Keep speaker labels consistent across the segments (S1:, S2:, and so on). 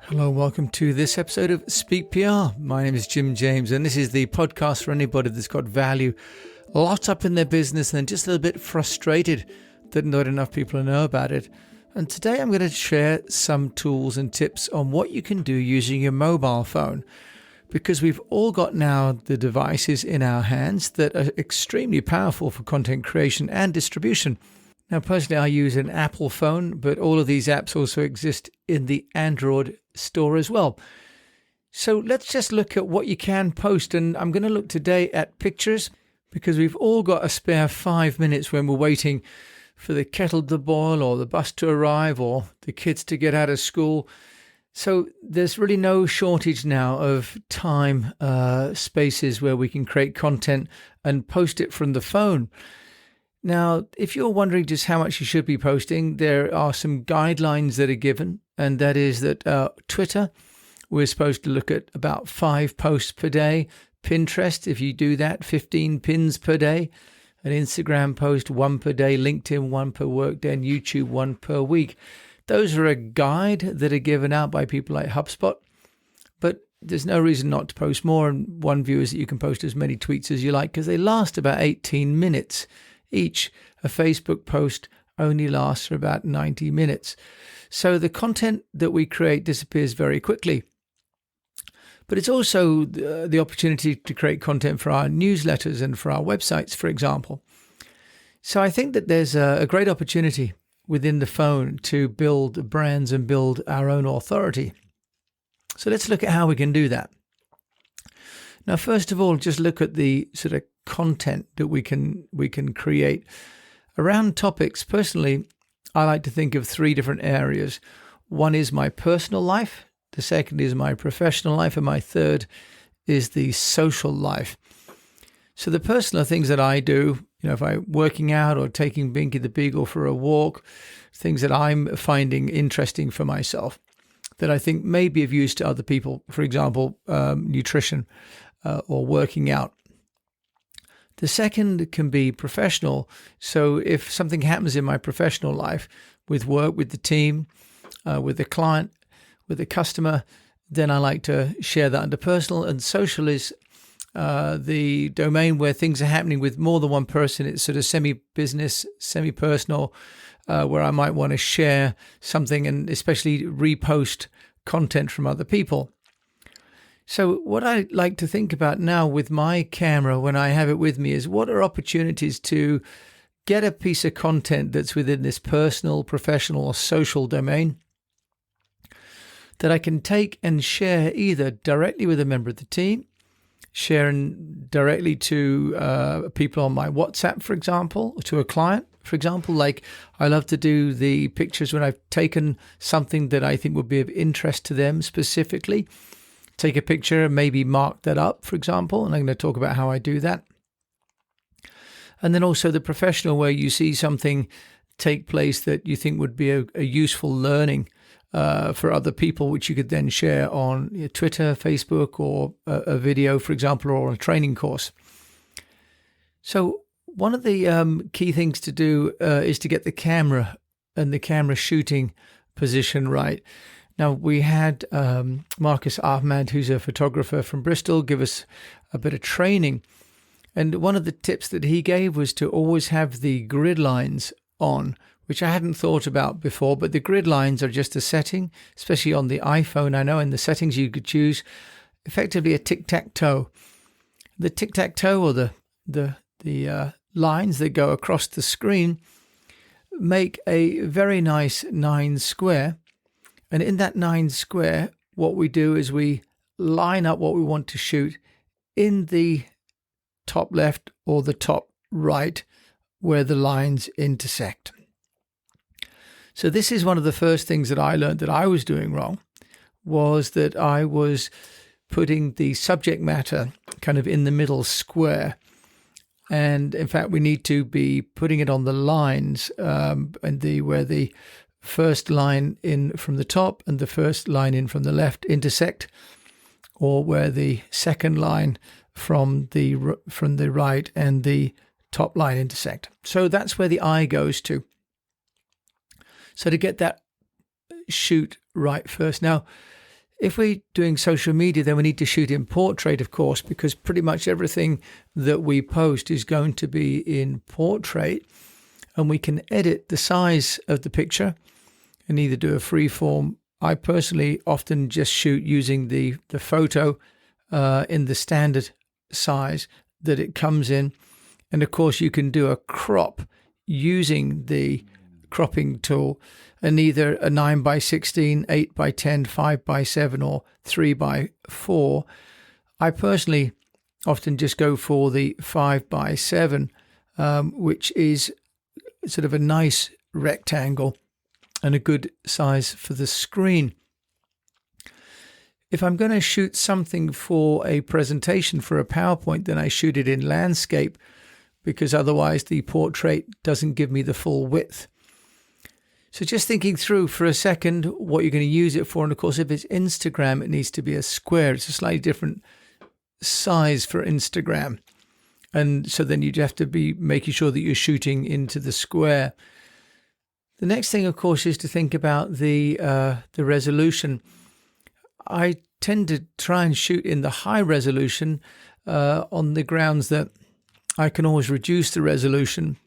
S1: Hello, welcome to this episode of Speak PR. My name is Jim James, and this is the podcast for anybody that's got value, lots up in their business, and just a little bit frustrated that not enough people know about it. And today I'm going to share some tools and tips on what you can do using your mobile phone, because we've all got now the devices in our hands that are extremely powerful for content creation and distribution. Now, personally, I use an Apple phone, but all of these apps also exist in the Android store as well. So let's just look at what you can post. And I'm going to look today at pictures, because we've all got a spare 5 minutes when we're waiting for the kettle to boil or the bus to arrive or the kids to get out of school. So there's really no shortage now of time, spaces where we can create content and post it from the phone. Now, if you're wondering just how much you should be posting, there are some guidelines that are given, and that is that Twitter, we're supposed to look at about 5 posts per day. Pinterest, if you do that, 15 pins per day. An Instagram post, 1 per day. LinkedIn, 1 per workday. And YouTube, 1 per week. Those are a guide that are given out by people like HubSpot, but there's no reason not to post more. And one view is that you can post as many tweets as you like, because they last about 18 minutes. Each. A Facebook post only lasts for about 90 minutes. So the content that we create disappears very quickly. But it's also the opportunity to create content for our newsletters and for our websites, for example. So I think that there's a great opportunity within the phone to build brands and build our own authority. So let's look at how we can do that. Now, first of all, just look at the sort of content that we can create around topics. Personally, I like to think of 3 different areas. One is my personal life, the second is my professional life, and my third is the social life. So the personal things that I do, if I'm working out or taking Binky the Beagle for a walk, things that I'm finding interesting for myself that I think may be of use to other people, for example, nutrition or working out. The second can be professional. So if something happens in my professional life with work, with the team, with the client, with the customer, then I like to share that under personal. And social is the domain where things are happening with more than one person. It's sort of semi-business, semi-personal, where I might want to share something and especially repost content from other people. So what I like to think about now with my camera when I have it with me is what are opportunities to get a piece of content that's within this personal, professional, or social domain that I can take and share either directly with a member of the team, sharing directly to people on my WhatsApp, for example, or to a client. For example, like I love to do the pictures when I've taken something that I think would be of interest to them specifically. Take a picture and maybe mark that up, for example, and I'm going to talk about how I do that. And then also the professional, where you see something take place that you think would be a useful learning for other people, which you could then share on Twitter, Facebook, or a video, for example, or a training course. So one of the key things to do is to get the camera and the camera shooting position right. Now, we had Marcus Ahmad, who's a photographer from Bristol, give us a bit of training. And one of the tips that he gave was to always have the grid lines on, which I hadn't thought about before. But the grid lines are just a setting, especially on the iPhone. I know in the settings you could choose effectively a tic-tac-toe. The tic-tac-toe, or the lines that go across the screen, make a very nice 9 square. And in that 9 square, what we do is we line up what we want to shoot in the top left or the top right where the lines intersect. So this is one of the first things that I learned that I was doing wrong, was that I was putting the subject matter kind of in the middle square. And in fact, we need to be putting it on the lines and where the first line in from the top and the first line in from the left intersect, or where the second line from the right and the top line intersect. So that's where the eye goes to. So to get that shoot right first. Now, If we're doing social media, then we need to shoot in portrait, of course, because pretty much everything that we post is going to be in portrait, and we can edit the size of the picture and either do a freeform. I personally often just shoot using the photo in the standard size that it comes in. And of course, you can do a crop using the cropping tool, and either a 9:16, 8:10, 5:7, or 3:4. I personally often just go for the 5:7, which is sort of a nice rectangle and a good size for the screen. If I'm going to shoot something for a presentation for a PowerPoint, then I shoot it in landscape, because otherwise the portrait doesn't give me the full width. So just thinking through for a second what you're going to use it for. And of course, if it's Instagram, it needs to be a square. It's a slightly different size for Instagram. And so then you'd have to be making sure that you're shooting into the square. The next thing, of course, is to think about the resolution. I tend to try and shoot in the high resolution on the grounds that I can always reduce the resolution.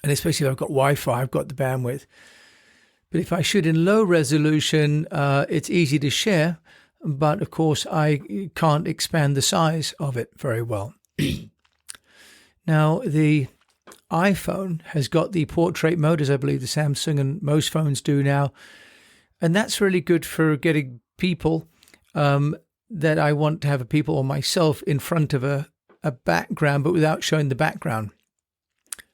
S1: And especially if I've got Wi-Fi, I've got the bandwidth. But if I shoot in low resolution, it's easy to share. But of course, I can't expand the size of it very well. Now, the iPhone has got the portrait mode, as I believe the Samsung and most phones do now. And that's really good for getting people that I want to have people or myself in front of a background, but without showing the background.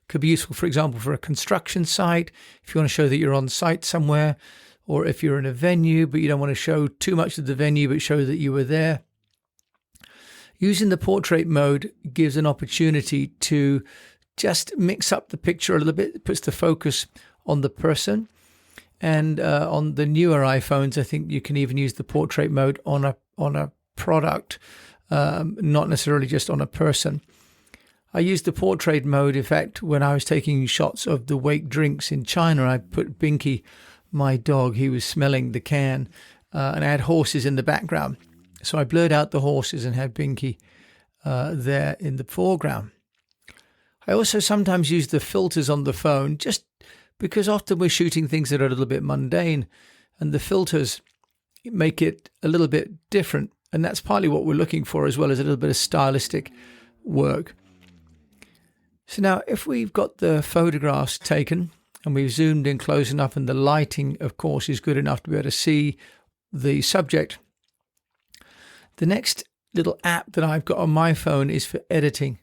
S1: Could be useful, for example, for a construction site, if you want to show that you're on site somewhere, or if you're in a venue, but you don't want to show too much of the venue, but show that you were there. Using the portrait mode gives an opportunity to just mix up the picture a little bit. It puts the focus on the person. And on the newer iPhones, I think you can even use the portrait mode on a product, not necessarily just on a person. I used the portrait mode, in fact, when I was taking shots of the Wake drinks in China. I put Binky, my dog, he was smelling the can, and I had horses in the background. So I blurred out the horses and had Binky there in the foreground. I also sometimes use the filters on the phone, just because often we're shooting things that are a little bit mundane, and the filters make it a little bit different. And that's partly what we're looking for, as well as a little bit of stylistic work. So now, if we've got the photographs taken and we've zoomed in close enough, and the lighting, of course, is good enough to be able to see the subject, the next little app that I've got on my phone is for editing.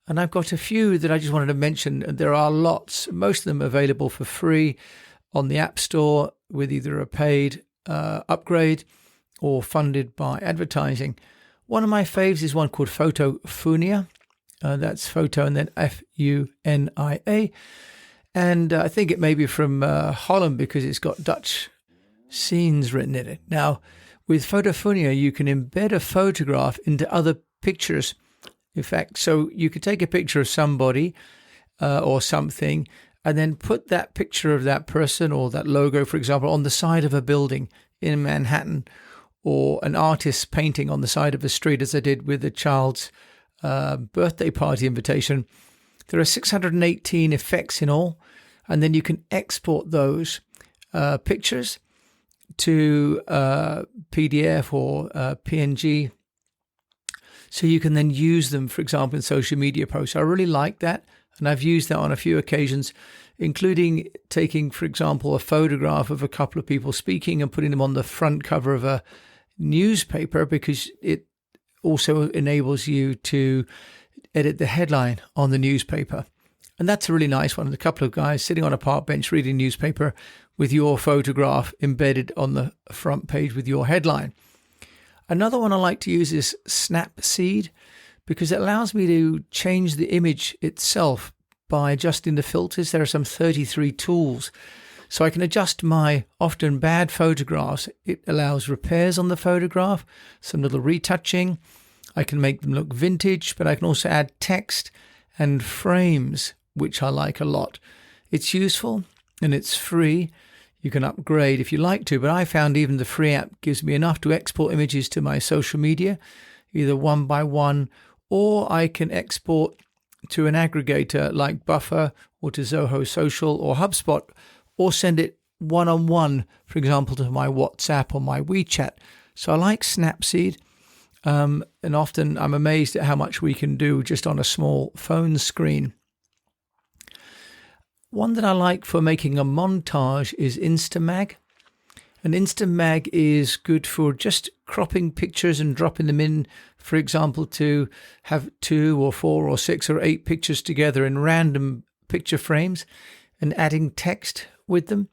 S1: And I've got a few that I just wanted to mention. There are lots, most of them available for free on the App Store with either a paid upgrade or funded by advertising. One of my faves is one called Photofunia. That's photo and then Funia. And I think it may be from Holland because it's got Dutch scenes written in it. Now, with Photofunia, you can embed a photograph into other pictures. In fact, so you could take a picture of somebody or something and then put that picture of that person or that logo, for example, on the side of a building in Manhattan, or an artist's painting on the side of a street, as I did with a child's birthday party invitation. There are 618 effects in all, and then you can export those pictures to PDF or PNG, so you can then use them, for example, in social media posts. I really like that, and I've used that on a few occasions, including taking, for example, a photograph of a couple of people speaking and putting them on the front cover of a newspaper, because it also enables you to edit the headline on the newspaper. And that's a really nice one. A couple of guys sitting on a park bench reading newspaper with your photograph embedded on the front page with your headline. Another one I like to use is Snapseed, because it allows me to change the image itself by adjusting the filters. There are some 33 tools. So I can adjust my often bad photographs. It allows repairs on the photograph, some little retouching. I can make them look vintage, but I can also add text and frames, which I like a lot. It's useful and it's free. You can upgrade if you like to, but I found even the free app gives me enough to export images to my social media, either one by one, or I can export to an aggregator like Buffer or to Zoho Social or HubSpot, or send it one-on-one, for example, to my WhatsApp or my WeChat. So I like Snapseed, and often I'm amazed at how much we can do just on a small phone screen. One that I like for making a montage is Instamag. And Instamag is good for just cropping pictures and dropping them in, for example, to have 2 or 4 or 6 or 8 pictures together in random picture frames and adding text with them.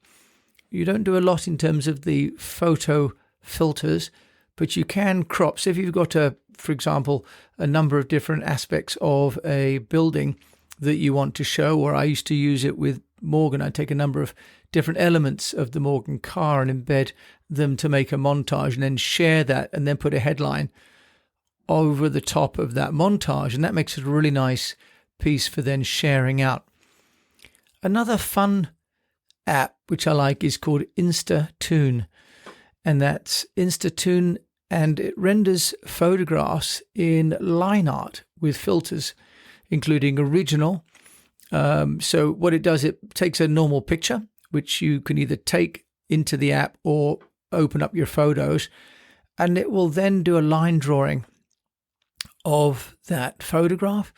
S1: You don't do a lot in terms of the photo filters, but you can crop. So if you've got, for example, a number of different aspects of a building that you want to show, or I used to use it with Morgan. I take a number of different elements of the Morgan car and embed them to make a montage, and then share that, and then put a headline over the top of that montage, and that makes it a really nice piece for then sharing out. Another fun app which I like is called Instatoon, and that's Instatoon, and it renders photographs in line art with filters, including original. So what it does, it takes a normal picture, which you can either take into the app or open up your photos, and it will then do a line drawing of that photograph,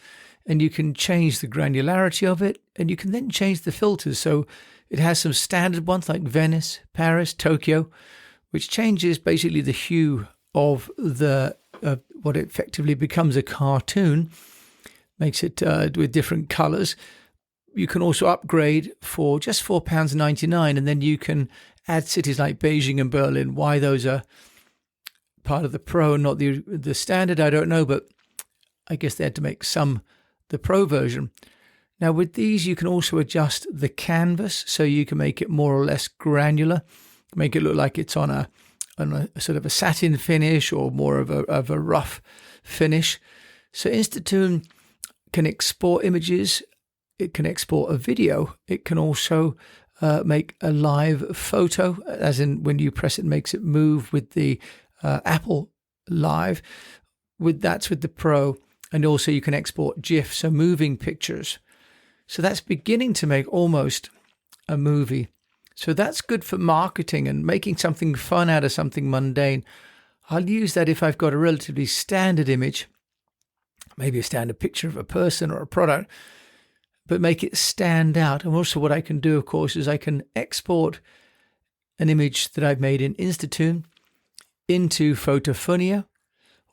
S1: and you can change the granularity of it, and you can then change the filters. So it has some standard ones like Venice, Paris, Tokyo, which changes basically the hue of the what effectively becomes a cartoon, makes it with different colors. You can also upgrade for just £4.99, and then you can add cities like Beijing and Berlin. Why those are part of the Pro and not the standard, I don't know, but I guess they had to make the Pro version. Now with these, you can also adjust the canvas, so you can make it more or less granular, make it look like it's on a sort of a satin finish or more of a rough finish. So Instatoon can export images, it can export a video, it can also make a live photo, as in when you press it, makes it move with the Apple Live. That's with the Pro, and also you can export GIF, so moving pictures. So that's beginning to make almost a movie. So that's good for marketing and making something fun out of something mundane. I'll use that if I've got a relatively standard image, maybe a standard picture of a person or a product, but make it stand out. And also what I can do, of course, is I can export an image that I've made in Instatoon into Photofunia,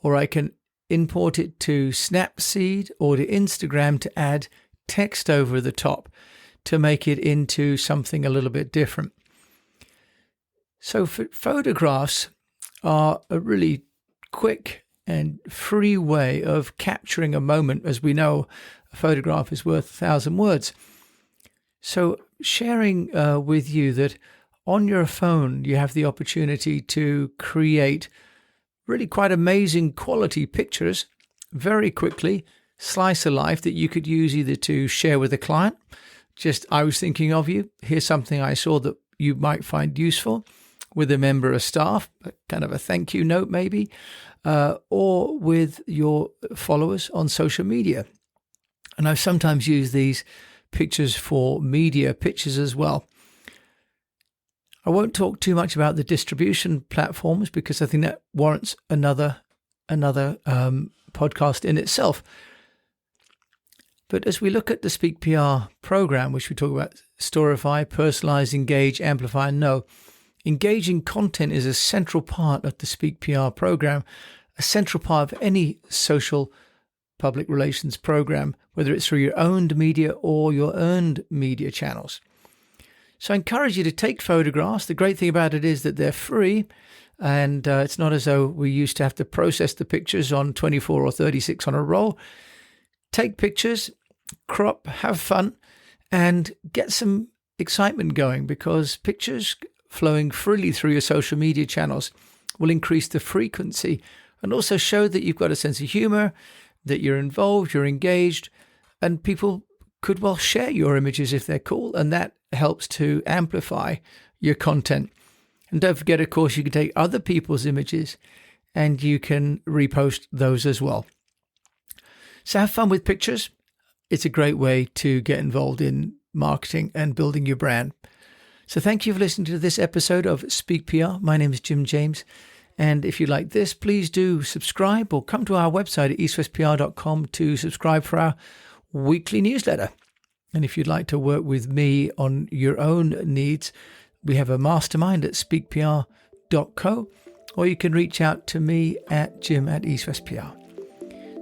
S1: or I can import it to Snapseed or to Instagram to add text over the top to make it into something a little bit different. So photographs are a really quick and free way of capturing a moment. As we know, a photograph is worth 1,000 words. So sharing with you that on your phone, you have the opportunity to create really quite amazing quality pictures very quickly, slice of life that you could use either to share with a client. Just, I was thinking of you. Here's something I saw that you might find useful, with a member of staff, kind of a thank you note maybe, or with your followers on social media. And I've sometimes used these pictures for media pitches as well. I won't talk too much about the distribution platforms because I think that warrants another podcast in itself. But as we look at the Speak PR program, which we talk about Storify, Personalize, Engage, Amplify, and Know, engaging content is a central part of the Speak PR program, a central part of any social public relations program, whether it's through your owned media or your earned media channels. So I encourage you to take photographs. The great thing about it is that they're free, and it's not as though we used to have to process the pictures on 24 or 36 on a roll. Take pictures, crop, have fun, and get some excitement going, because pictures flowing freely through your social media channels will increase the frequency and also show that you've got a sense of humor, that you're involved, you're engaged, and people could well share your images if they're cool, and that helps to amplify your content. And don't forget, of course, you can take other people's images and you can repost those as well. So have fun with pictures. It's a great way to get involved in marketing and building your brand. So thank you for listening to this episode of Speak PR. My name is Jim James. And if you like this, please do subscribe or come to our website at eastwestpr.com to subscribe for our weekly newsletter. And if you'd like to work with me on your own needs, we have a mastermind at speakpr.co, or you can reach out to me at jim@eastwestpr.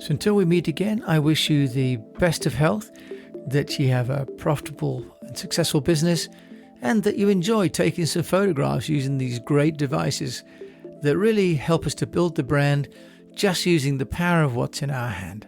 S1: So until we meet again, I wish you the best of health, that you have a profitable and successful business, and that you enjoy taking some photographs using these great devices that really help us to build the brand just using the power of what's in our hand.